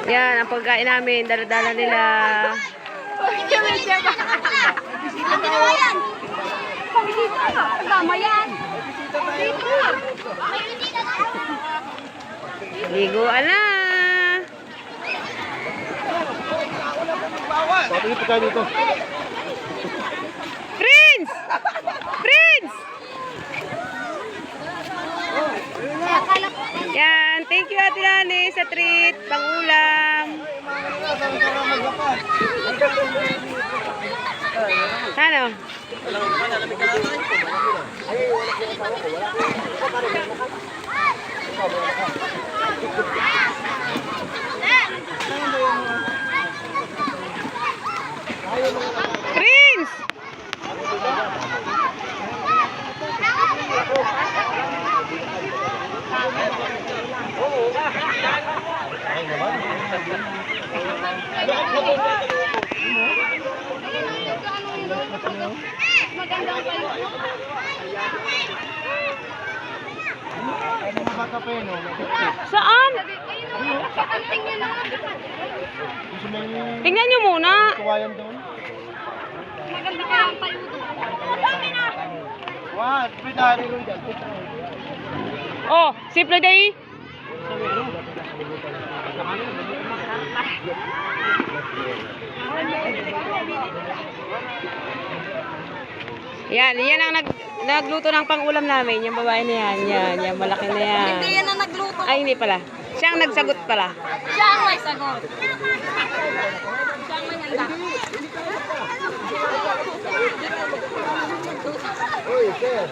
Yan, ang pagkain namin. Dala-dala nila. Liguan na. Prince! Prince! Yan, thank you Ate Lani sa treat, pang-ulam. Ano? Prince! Saan? Tingnan nyo muna. Maganda ka ang payo doon. Oh, simple day. Yan ang nagluto ng pang-ulam namin, yung babae na yan. Yan, malaki na yan. Hindi yan ang nagluto. Ay, hindi pala. Siya ang nagsagot pala. Siya ang may sagot. Siya ang maganda. Oy, sir.